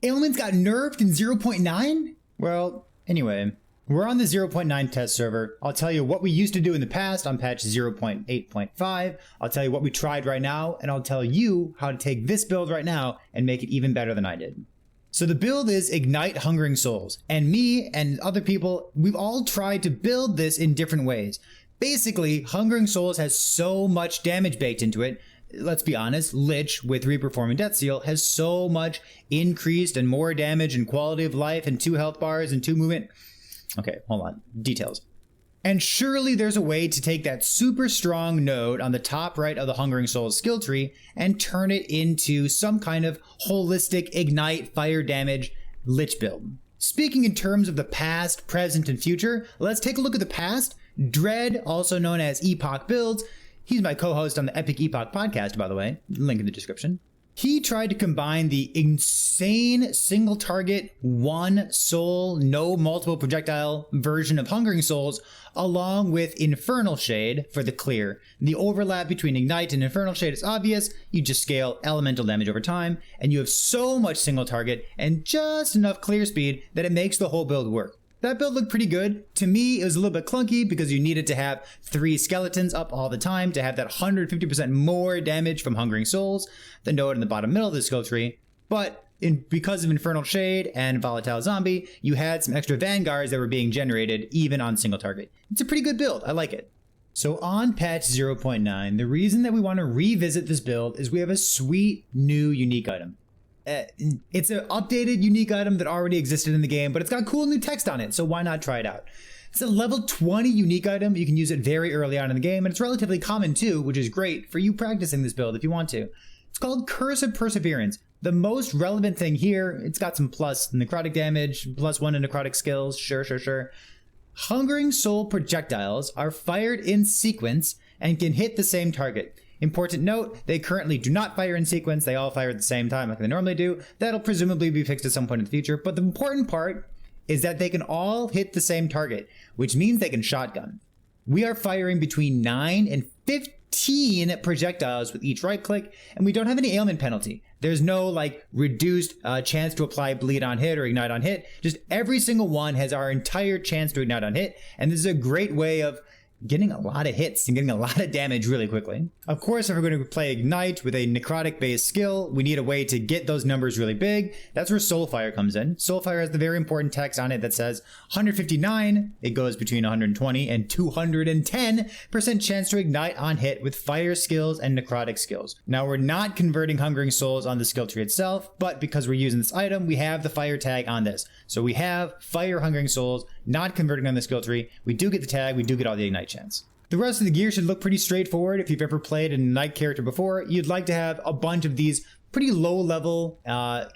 Ailments got nerfed in 0.9? Well, anyway, we're on the 0.9 test server. I'll tell you what we used to do in the past on patch 0.8.5. I'll tell you what we tried right now, and I'll tell you how to take this build right now and make it even better than I did. So the build is Ignite Hungering Souls, and me and other people, we've all tried to build this in different ways. Basically, Hungering Souls has so much damage baked into it. Let's be honest, Lich with Reperforming Death Seal has so much increased and more damage and quality of life and 2 health bars and 2 movement. Okay, hold on. Details. And surely there's a way to take that super strong node on the top right of the Hungering Souls skill tree and turn it into some kind of holistic Ignite fire damage Lich build. Speaking in terms of the past, present, and future, let's take a look at the past. Dread, also known as Epoch Builds, he's my co-host on the Epic Epoch podcast, by the way, link in the description. He tried to combine the insane single target, 1 soul, no multiple projectile version of Hungering Souls, along with Infernal Shade for the clear. The overlap between Ignite and Infernal Shade is obvious. You just scale elemental damage over time, and you have so much single target and just enough clear speed that it makes the whole build work. That build looked pretty good. To me, it was a little bit clunky because you needed to have 3 skeletons up all the time to have that 150% more damage from Hungering Souls, the node in the bottom middle of the skill tree. But because of Infernal Shade and Volatile Zombie, you had some extra vanguards that were being generated even on single target. It's a pretty good build. I like it. So on patch 0.9, the reason that we want to revisit this build is we have a sweet new unique item. It's an updated unique item that already existed in the game, but it's got cool new text on it, so why not try it out? It's a level 20 unique item. You can use it very early on in the game, and it's relatively common too, which is great for you practicing this build if you want to. It's called Curse of Perseverance. The most relevant thing here, it's got some plus necrotic damage, +1 to necrotic skills, sure. Hungering Soul projectiles are fired in sequence and can hit the same target. Important note, they currently do not fire in sequence. They all fire at the same time like they normally do. That'll presumably be fixed at some point in the future. But the important part is that they can all hit the same target, which means they can shotgun. We are firing between 9 and 15 projectiles with each right click, and we don't have any ailment penalty. There's no like reduced chance to apply bleed on hit or ignite on hit. Just every single one has our entire chance to ignite on hit. And this is a great way of getting a lot of hits and getting a lot of damage really quickly. Of course, if we're going to play Ignite with a necrotic based skill, we need a way to get those numbers really big. That's where Soulfire comes in. Soulfire has the very important text on it that says 159, it goes between 120 and 210% chance to ignite on hit with fire skills and necrotic skills. Now we're not converting Hungering Souls on the skill tree itself, but because we're using this item, we have the fire tag on this. So we have fire Hungering Souls, not converting on the skill tree. We do get the tag, we do get all the ignite chance. The rest of the gear should look pretty straightforward. If you've ever played an Ignite character before, you'd like to have a bunch of these pretty low level,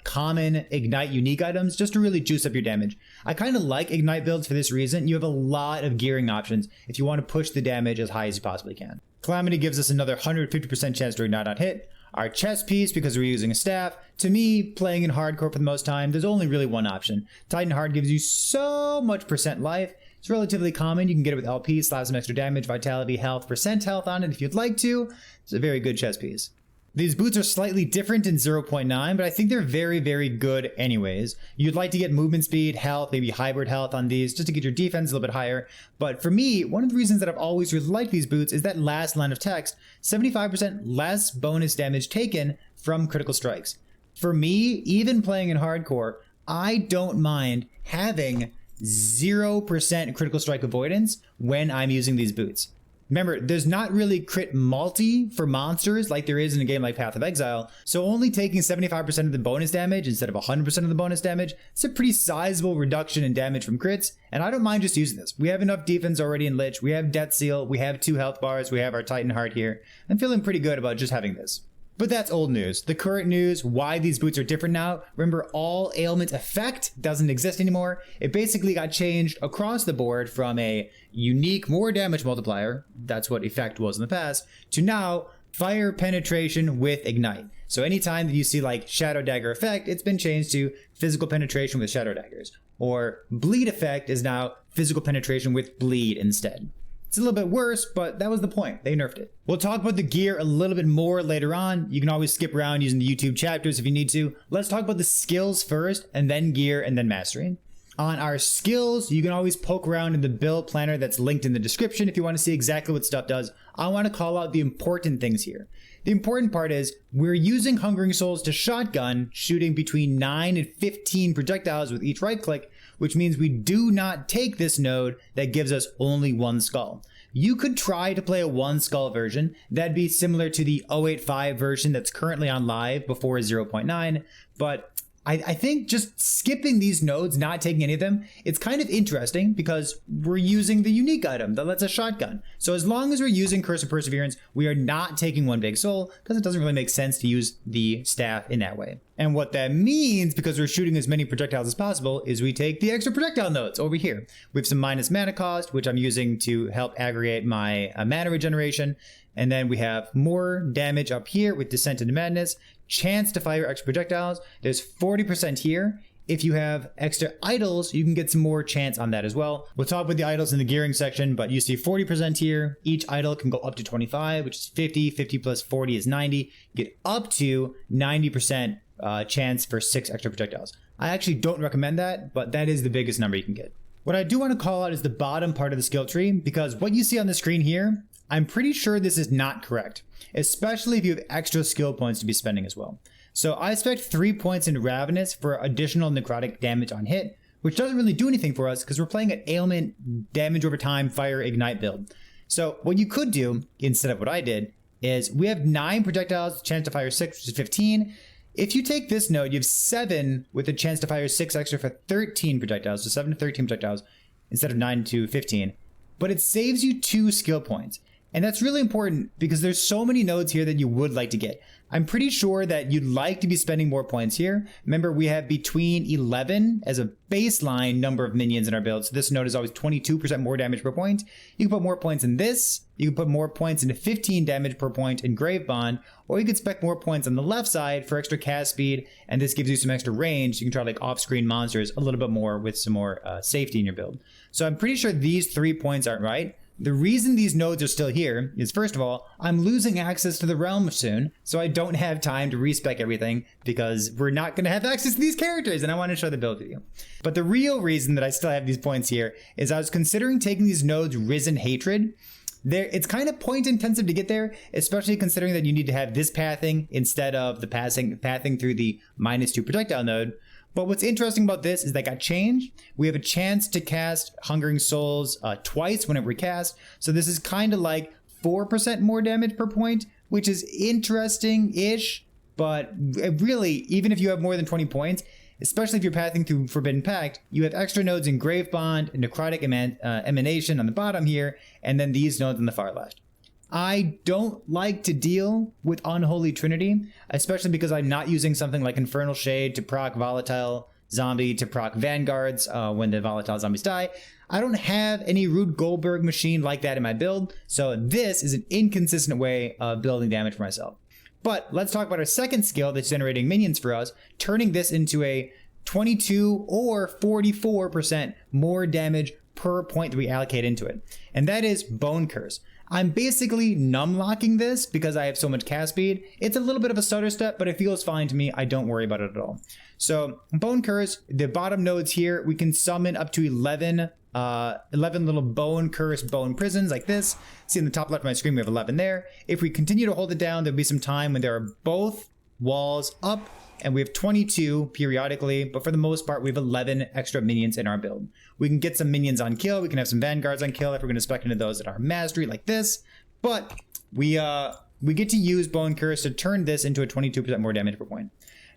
common Ignite unique items just to really juice up your damage. I kind of like Ignite builds for this reason. You have a lot of gearing options if you want to push the damage as high as you possibly can. Calamity gives us another 150% chance to ignite on hit. Our chest piece, because we're using a staff. To me, playing in hardcore for the most time, there's only really one option. Titan Heart gives you so much percent life. It's relatively common. You can get it with LP, slap some extra damage, vitality, health, percent health on it if you'd like to. It's a very good chest piece. These boots are slightly different in 0.9, but I think they're very, very good anyways. You'd like to get movement speed, health, maybe hybrid health on these just to get your defense a little bit higher. But for me, one of the reasons that I've always really liked these boots is that last line of text, 75% less bonus damage taken from critical strikes. For me, even playing in hardcore, I don't mind having 0% critical strike avoidance when I'm using these boots. Remember, there's not really crit multi for monsters like there is in a game like Path of Exile, so only taking 75% of the bonus damage instead of 100% of the bonus damage, it's a pretty sizable reduction in damage from crits, and I don't mind just using this. We have enough defense already in Lich, we have Death Seal, we have 2 health bars, we have our Titan Heart here. I'm feeling pretty good about just having this. But that's old news. The current news, why these boots are different now, remember all ailment effect doesn't exist anymore. It basically got changed across the board from a unique more damage multiplier, that's what effect was in the past, to now fire penetration with ignite. So anytime that you see like Shadow Dagger effect, it's been changed to physical penetration with Shadow Daggers. Or bleed effect is now physical penetration with bleed instead. It's a little bit worse, but that was the point. They nerfed it. We'll talk about the gear a little bit more later on. You can always skip around using the YouTube chapters if you need to. Let's talk about the skills first, and then gear, and then mastery. On our skills, you can always poke around in the build planner that's linked in the description if you want to see exactly what stuff does. I want to call out the important things here. The important part is we're using Hungering Souls to shotgun, shooting between 9 and 15 projectiles with each right click, which means we do not take this node that gives us only one skull. You could try to play a one skull version. That'd be similar to the 085 version that's currently on live before 0.9, but I think just skipping these nodes, not taking any of them, it's kind of interesting because we're using the unique item that lets us shotgun. So as long as we're using Curse of Perseverance, we are not taking one big soul because it doesn't really make sense to use the staff in that way. And what that means, because we're shooting as many projectiles as possible, is we take the extra projectile nodes over here. We have some minus mana cost, which I'm using to help aggregate my mana regeneration. And then we have more damage up here with Descent into Madness, chance to fire extra projectiles. There's 40% here. If you have extra idols, you can get some more chance on that as well. We'll talk about the idols in the gearing section, but you see 40% here. Each idol can go up to 25, which is 50. 50 plus 40 is 90. You get up to 90% chance for 6 extra projectiles. I actually don't recommend that, but that is the biggest number you can get. What I do want to call out is the bottom part of the skill tree, because what you see on the screen here, I'm pretty sure this is not correct, especially if you have extra skill points to be spending as well. So I expect 3 points in Ravenous for additional necrotic damage on hit, which doesn't really do anything for us because we're playing an ailment, damage over time, fire, ignite build. So what you could do, instead of what I did, is we have 9 projectiles, chance to fire 6, which is 15. If you take this node, you have 7 with a chance to fire 6 extra for 13 projectiles, so 7 to 13 projectiles instead of 9 to 15. But it saves you 2 skill points. And that's really important because there's so many nodes here that you would like to get. I'm pretty sure that you'd like to be spending more points here. Remember, we have between 11 as a baseline number of minions in our build. So this node is always 22% more damage per point. You can put more points in this. You can put more points into 15 damage per point in Grave Bond, or you could spec more points on the left side for extra cast speed. And this gives you some extra range. You can try like off-screen monsters a little bit more with some more safety in your build. So I'm pretty sure these 3 points aren't right. The reason these nodes are still here is, first of all, I'm losing access to the realm soon, so I don't have time to respec everything because we're not going to have access to these characters, and I want to show the build to you. But the real reason that I still have these points here is I was considering taking these nodes Risen Hatred. It's kind of point intensive to get there, especially considering that you need to have this pathing instead of the pathing through the -2 projectile node. But what's interesting about this is that got changed. We have a chance to cast Hungering Souls twice whenever we cast. So this is kind of like 4% more damage per point, which is interesting-ish. But really, even if you have more than 20 points, especially if you're pathing through Forbidden Pact, you have extra nodes in Grave Bond, Necrotic Emanation on the bottom here, and then these nodes on the far left. I don't like to deal with Unholy Trinity, especially because I'm not using something like Infernal Shade to proc Volatile Zombie to proc Vanguards when the Volatile Zombies die. I don't have any Rube Goldberg machine like that in my build, so this is an inconsistent way of building damage for myself. But let's talk about our second skill that's generating minions for us, turning this into a 22 or 44% more damage per point that we allocate into it. And that is Bone Curse. I'm basically numlocking this because I have so much cast speed. It's a little bit of a stutter step, but it feels fine to me. I don't worry about it at all. So Bone Curse, the bottom nodes here, we can summon up to 11 little Bone Curse bone prisons like this. See in the top left of my screen, we have 11 there. If we continue to hold it down, there'll be some time when there are both walls up, and we have 22 periodically, but for the most part, we have 11 extra minions in our build. We can get some minions on kill. We can have some Vanguards on kill if we're going to spec into those that are mastery like this. But we get to use Bone Curse to turn this into a 22% more damage per point.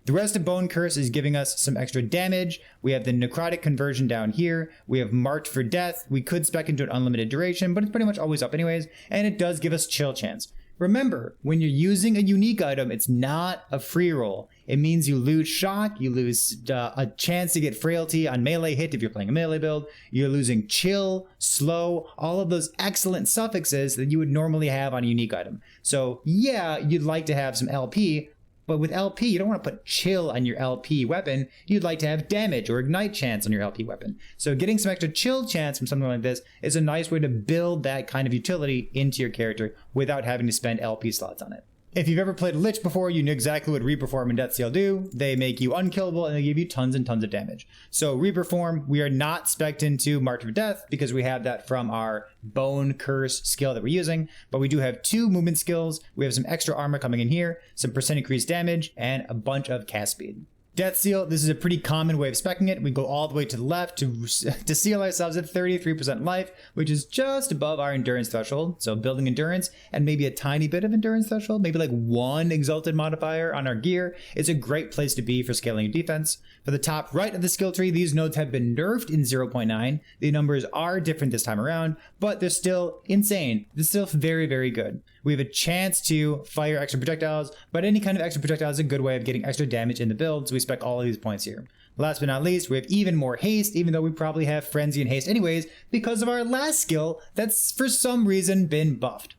The rest of Bone Curse is giving us some extra damage. We have the Necrotic conversion down here. We have Marked for Death. We could spec into an unlimited duration, but it's pretty much always up anyways. And it does give us Chill Chance. Remember, when you're using a unique item, it's not a free roll. It means you lose shock, you lose a chance to get frailty on melee hit if you're playing a melee build. You're losing chill, slow, all of those excellent suffixes that you would normally have on a unique item. So yeah, you'd like to have some LP, But with LP, you don't want to put chill on your LP weapon. You'd like to have damage or ignite chance on your LP weapon. So getting some extra chill chance from something like this is a nice way to build that kind of utility into your character without having to spend LP slots on it. If you've ever played a Lich before, you know exactly what Reaper Form and Death Seal do. They make you unkillable and they give you tons and tons of damage. So Reaper Form, we are not spec'd into March of Death because we have that from our Bone Curse skill that we're using, but we do have 2 movement skills. We have some extra armor coming in here, some percent increased damage, and a bunch of cast speed. Death Seal, this is a pretty common way of speccing it. We go all the way to the left to seal ourselves at 33% life, which is just above our endurance threshold. So building endurance and maybe a tiny bit of endurance threshold, maybe like 1 exalted modifier on our gear, is a great place to be for scaling your defense. For the top right of the skill tree, these nodes have been nerfed in 0.9. The numbers are different this time around, but they're still insane. They're still very, very good. We have a chance to fire extra projectiles, but any kind of extra projectile is a good way of getting extra damage in the build, so we spec all of these points here. Last but not least, we have even more haste, even though we probably have frenzy and haste anyways, because of our last skill that's for some reason been buffed.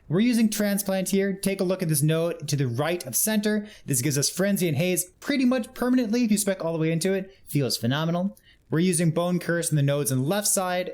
We're using transplant here. Take a look at this node to the right of center. This gives us frenzy and haste pretty much permanently if you spec all the way into it. Feels phenomenal. We're using bone curse in the nodes on the left side,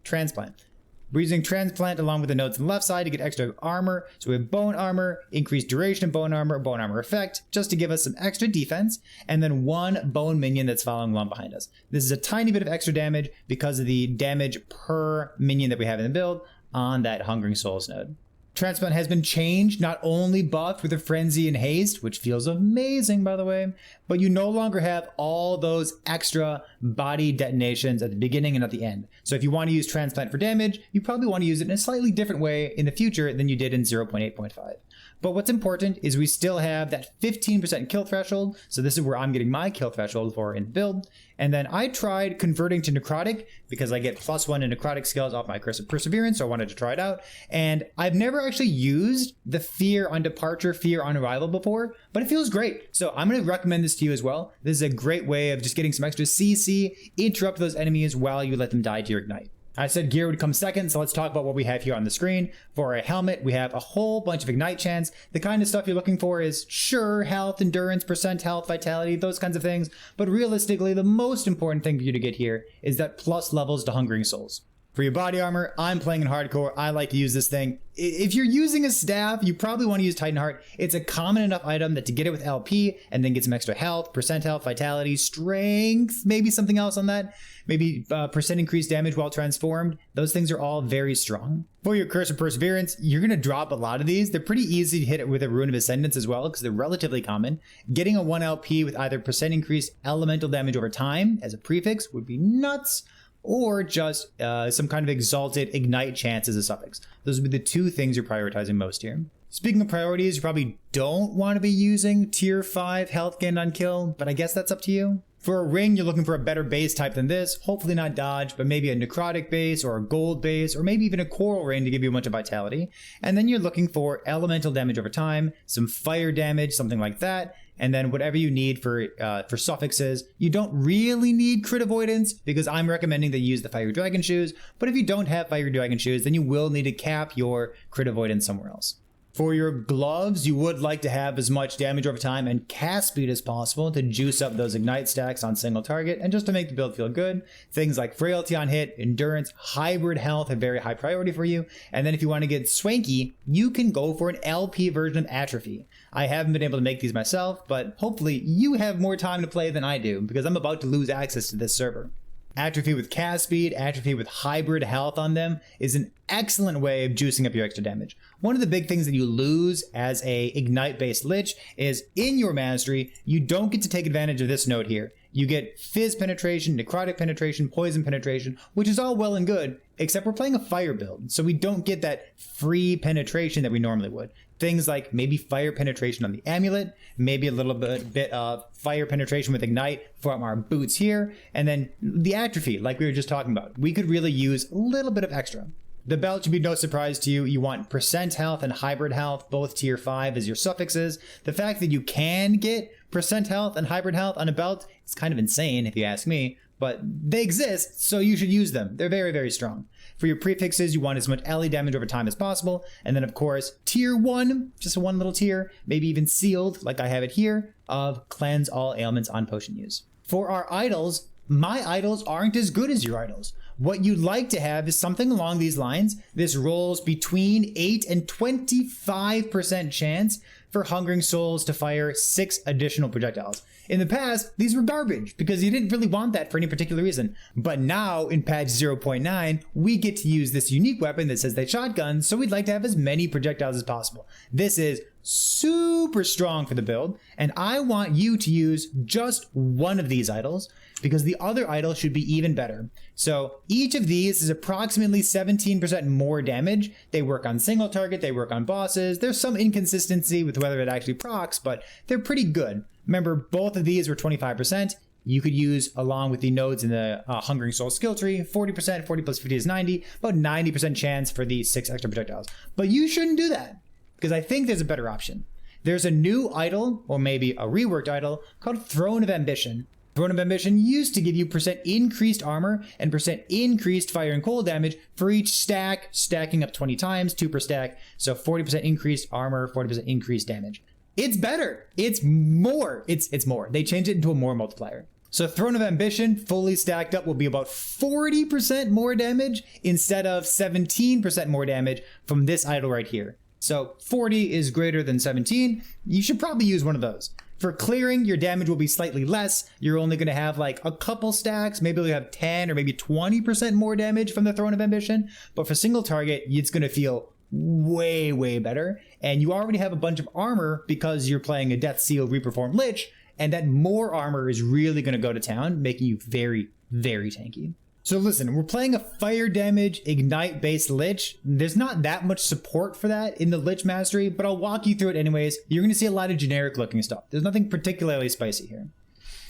transplant. We're using transplant along with the nodes on the left side to get extra armor. So we have bone armor, increased duration of bone armor effect, just to give us some extra defense, and then 1 bone minion that's following along behind us. This is a tiny bit of extra damage because of the damage per minion that we have in the build on that Hungering Souls node. Transplant has been changed, not only buffed with a frenzy and haste, which feels amazing by the way, but you no longer have all those extra body detonations at the beginning and at the end. So if you want to use transplant for damage, you probably want to use it in a slightly different way in the future than you did in 0.8.5. But what's important is we still have that 15% kill threshold. So this is where I'm getting my kill threshold for in the build. And then I tried converting to necrotic because I get +1 in necrotic skills off my Curse of Perseverance, so I wanted to try it out. And I've never actually used the fear on departure, fear on arrival before, but it feels great. So I'm going to recommend this to you as well. This is a great way of just getting some extra CC, interrupt those enemies while you let them die to your ignite. I said gear would come second, so let's talk about what we have here on the screen. For a helmet, we have a whole bunch of ignite chance. The kind of stuff you're looking for is, sure, health, endurance, percent health, vitality, those kinds of things. But realistically, the most important thing for you to get here is that plus levels to Hungering Souls. For your body armor, I'm playing in hardcore. I like to use this thing. If you're using a staff, you probably want to use Titan Heart. It's a common enough item that to get it with LP and then get some extra health, percent health, vitality, strength, maybe something else on that. Maybe percent increased damage while transformed. Those things are all very strong. For your Curse of Perseverance, you're going to drop a lot of these. They're pretty easy to hit it with a Rune of Ascendance as well because they're relatively common. Getting a 1 LP with either percent increased elemental damage over time as a prefix would be nuts, or just some kind of exalted ignite chance as a suffix. Those would be the 2 things you're prioritizing most here. Speaking of priorities, you probably don't want to be using tier 5 health gained on kill, but I guess that's up to you. For a ring, you're looking for a better base type than this. Hopefully not dodge, but maybe a necrotic base or a gold base, or maybe even a coral ring to give you a bunch of vitality. And then you're looking for elemental damage over time, some fire damage, something like that. And then whatever you need for suffixes. You don't really need crit avoidance because I'm recommending that you use the Fire Dragon Shoes. But if you don't have Fire Dragon Shoes, then you will need to cap your crit avoidance somewhere else. For your gloves, you would like to have as much damage over time and cast speed as possible to juice up those ignite stacks on single target and just to make the build feel good. Things like frailty on hit, endurance, hybrid health are very high priority for you. And then if you want to get swanky, you can go for an LP version of Atrophy. I haven't been able to make these myself, but hopefully you have more time to play than I do because I'm about to lose access to this server. Atrophy with cast speed, atrophy with hybrid health on them is an excellent way of juicing up your extra damage. One of the big things that you lose as a ignite based lich is in your mastery, you don't get to take advantage of this node here. You get fizz penetration, necrotic penetration, poison penetration, which is all well and good, except we're playing a fire build, so we don't get that free penetration that we normally would. Things like maybe fire penetration on the amulet, maybe a little bit of fire penetration with ignite from our boots here, and then the atrophy, like we were just talking about. We could really use a little bit of extra. The belt should be no surprise to you. You want percent health and hybrid health, both tier 5 as your suffixes. The fact that you can get percent health and hybrid health on a belt is kind of insane if you ask me, but they exist, so you should use them. They're very, very strong. For your prefixes, you want as much LE damage over time as possible. And then, of course, tier 1, just one little tier, maybe even sealed, like I have it here, of cleanse all ailments on potion use. For our idols, my idols aren't as good as your idols. What you'd like to have is something along these lines. This rolls between 8 and 25% chance for Hungering Souls to fire 6 additional projectiles. In the past, these were garbage because you didn't really want that for any particular reason. But now in patch 0.9, we get to use this unique weapon that says they shotgun, so we'd like to have as many projectiles as possible. This is super strong for the build, and I want you to use just one of these idols because the other idol should be even better. So each of these is approximately 17% more damage. They work on single target, they work on bosses. There's some inconsistency with whether it actually procs, but they're pretty good. Remember, both of these were 25%. You could use, along with the nodes in the Hungering Soul skill tree, 40%, 40 plus 50 is 90, about 90% chance for these 6 extra projectiles. But you shouldn't do that, because I think there's a better option. There's a new idol, or maybe a reworked idol, called Throne of Ambition. Throne of Ambition used to give you % increased armor and % increased fire and cold damage for each stack, stacking up 20 times, 2 per stack, so 40% increased armor, 40% increased damage. It's better. It's more. It's more. They changed it into a more multiplier. So Throne of Ambition, fully stacked up, will be about 40% more damage instead of 17% more damage from this idol right here. So 40 is greater than 17. You should probably use one of those. For clearing, your damage will be slightly less. You're only going to have like a couple stacks. Maybe you'll have 10 or maybe 20% more damage from the Throne of Ambition. But for single target, it's going to feel way, way better. And you already have a bunch of armor because you're playing a Death Seal Reperformed Lich. And that more armor is really going to go to town, making you very, very tanky. So listen, we're playing a fire damage ignite based Lich. There's not that much support for that in the Lich Mastery, but I'll walk you through it anyways. You're going to see a lot of generic looking stuff. There's nothing particularly spicy here.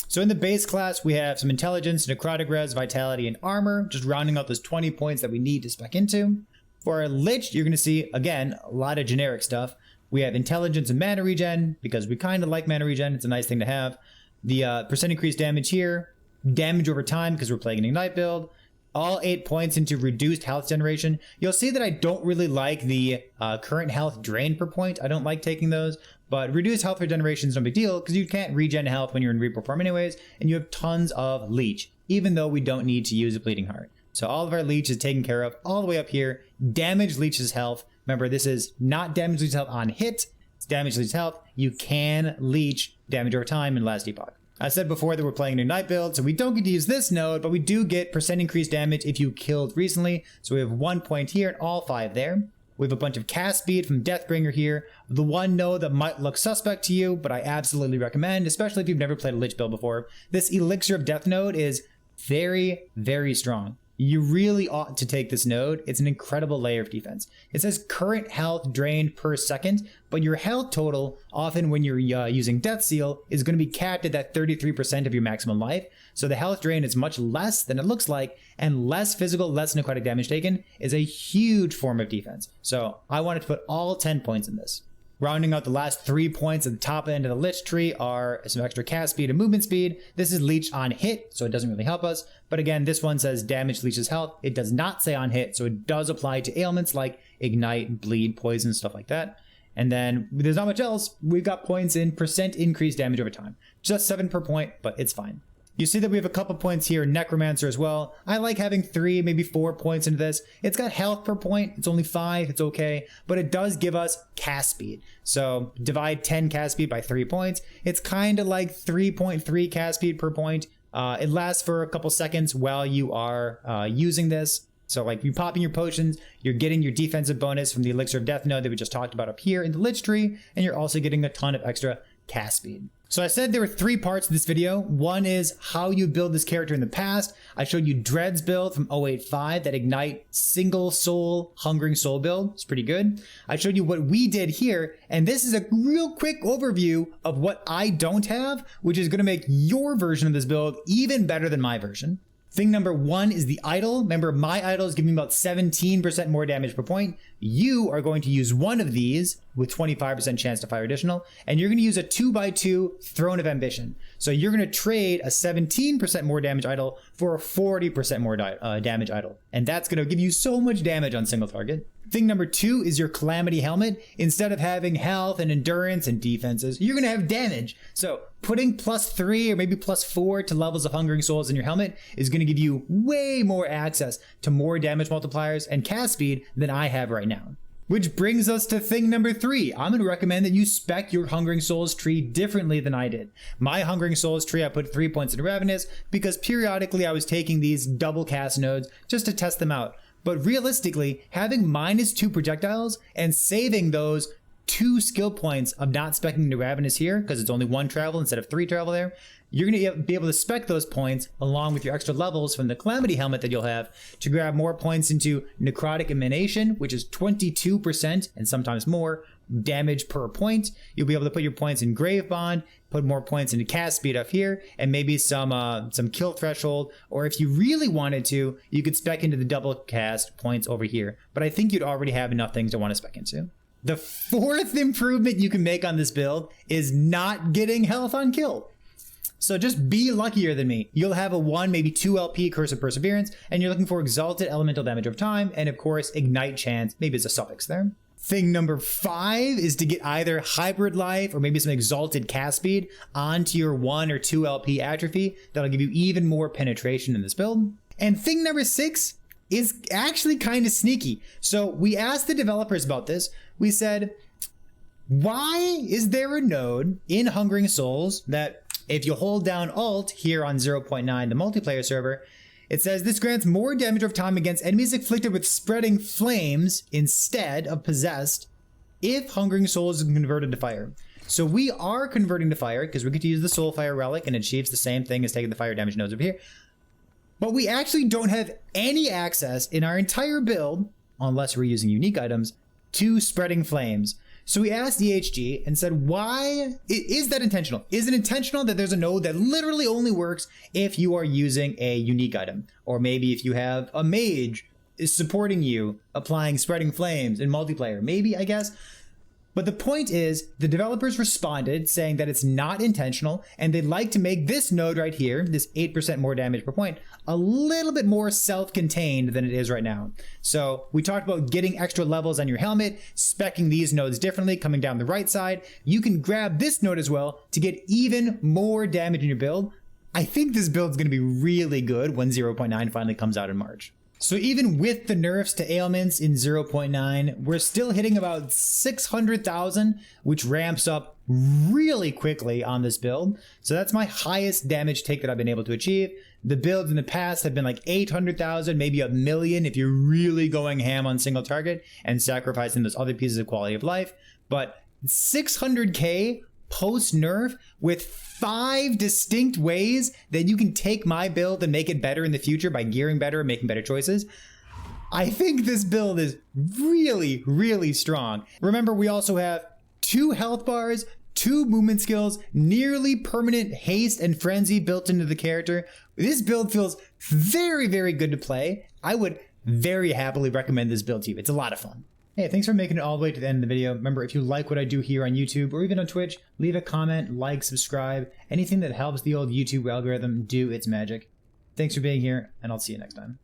So in the base class, we have some intelligence, necrotic res, vitality, and armor, just rounding out those 20 points that we need to spec into. For our Lich, you're going to see, again, a lot of generic stuff. We have intelligence and mana regen, because we kind of like mana regen. It's a nice thing to have. The % increased damage here. Damage over time, because we're playing an Ignite build. All 8 points into reduced health generation. You'll see that I don't really like the current health drain per point. I don't like taking those. But reduced health regeneration is no big deal, because you can't regen health when you're in Reaper form anyways. And you have tons of leech, even though we don't need to use a Bleeding Heart. So all of our leech is taken care of all the way up here. Damage leeches health. Remember, this is not damage leeches health on hit. It's damage leeches health. You can leech damage over time in last epoch. I said before that we're playing an Ignite build, so we don't get to use this node, but we do get % increased damage if you killed recently. So we have 1 point here and all 5 there. We have a bunch of cast speed from Deathbringer here. The one node that might look suspect to you, but I absolutely recommend, especially if you've never played a Lich build before. This Elixir of Death node is very, very strong. You really ought to take this node. It's an incredible layer of defense. It says current health drained per second, but your health total, often when you're using Death Seal, is going to be capped at that 33% of your maximum life. So the health drain is much less than it looks like, and less physical, less necrotic damage taken is a huge form of defense. So I wanted to put all 10 points in this. Rounding out the last 3 points at the top end of the Lich tree are some extra cast speed and movement speed. This is leech on hit, so it doesn't really help us. But again, this one says damage leeches health. It does not say on hit, so it does apply to ailments like ignite, bleed, poison, stuff like that. And then there's not much else. We've got points in % increased damage over time. Just 7 per point, but it's fine. You see that we have a couple points here, Necromancer as well. I like having 3, maybe 4 points into this. It's got health per point. It's only 5. It's okay. But it does give us cast speed. So divide 10 cast speed by 3 points. It's kind of like 3.3 cast speed per point. It lasts for a couple seconds while you are using this. So like you popping your potions, you're getting your defensive bonus from the Elixir of Death node that we just talked about up here in the Lich tree. And you're also getting a ton of extra cast speed. So I said there were 3 parts to this video. One is how you build this character in the past. I showed you Dread's build from 085, that Ignite single soul Hungering Soul build. It's pretty good. I showed you what we did here, and this is a real quick overview of what I don't have, which is going to make your version of this build even better than my version. Thing number 1 is the idol. Remember, my idol is giving me about 17% more damage per point. you are going to use one of these with 25% chance to fire additional, and you're going to use a 2x2 Throne of Ambition. So you're going to trade a 17% more damage idol for a 40% more damage idol. And that's going to give you so much damage on single target. Thing number 2 is your Calamity Helmet. Instead of having health and endurance and defenses, you're going to have damage. So putting +3 or maybe +4 to levels of Hungering Souls in your helmet is going to give you way more access to more damage multipliers and cast speed than I have right now. Which brings us to thing number 3. I'm going to recommend that you spec your Hungering Souls tree differently than I did. My Hungering Souls tree, I put 3 points into Ravenous because periodically I was taking these double cast nodes just to test them out. But realistically, having -2 projectiles and saving those 2 skill points of not speccing into Ravenous here, because it's only 1 travel instead of 3 travel there, you're going to be able to spec those points along with your extra levels from the Calamity Helmet that you'll have to grab more points into Necrotic Emanation, which is 22% and sometimes more damage per point. You'll be able to put your points in Grave Bond, put more points into cast speed up here, and maybe some kill threshold, or if you really wanted to, you could spec into the double cast points over here. But I think you'd already have enough things to want to spec into. The 4th improvement you can make on this build is not getting health on kill. So just be luckier than me. You'll have a 1, maybe 2 LP Curse of Perseverance, and you're looking for Exalted Elemental Damage over time, and of course, Ignite Chance, maybe as a suffix there. Thing number 5 is to get either Hybrid Life or maybe some Exalted Cast Speed onto your 1 or 2 LP Atrophy. That'll give you even more penetration in this build. And thing number 6 is actually kind of sneaky. So we asked the developers about this. We said, why is there a node in Hungering Souls that if you hold down Alt here on 0.9, the multiplayer server, it says this grants more damage over time against enemies afflicted with Spreading Flames instead of Possessed if Hungering Souls is converted to fire. So we are converting to fire because we get to use the Soulfire Relic and it achieves the same thing as taking the fire damage nodes over here. But we actually don't have any access in our entire build, unless we're using unique items, to Spreading Flames. So we asked EHG and said, why is that intentional? Is it intentional that there's a node that literally only works if you are using a unique item? Or maybe if you have a mage is supporting you, applying Spreading Flames in multiplayer, maybe, I guess. But the point is, the developers responded saying that it's not intentional, and they'd like to make this node right here, this 8% more damage per point, a little bit more self-contained than it is right now. So we talked about getting extra levels on your helmet, speccing these nodes differently, coming down the right side. You can grab this node as well to get even more damage in your build. I think this build's going to be really good when 0.9 finally comes out in March. So even with the nerfs to ailments in 0.9, we're still hitting about 600,000, which ramps up really quickly on this build. So that's my highest damage take that I've been able to achieve. The builds in the past have been like 800,000, maybe 1 million if you're really going ham on single target and sacrificing those other pieces of quality of life. But 600k post nerf with 5 distinct ways that you can take my build and make it better in the future by gearing better and making better choices. I think this build is really, really strong. Remember, we also have 2 health bars, 2 movement skills, nearly permanent haste and frenzy built into the character. This build feels very, very good to play. I would very happily recommend this build to you. It's a lot of fun. Hey, thanks for making it all the way to the end of the video. Remember, if you like what I do here on YouTube or even on Twitch, leave a comment, like, subscribe. Anything that helps the old YouTube algorithm do its magic. Thanks for being here, and I'll see you next time.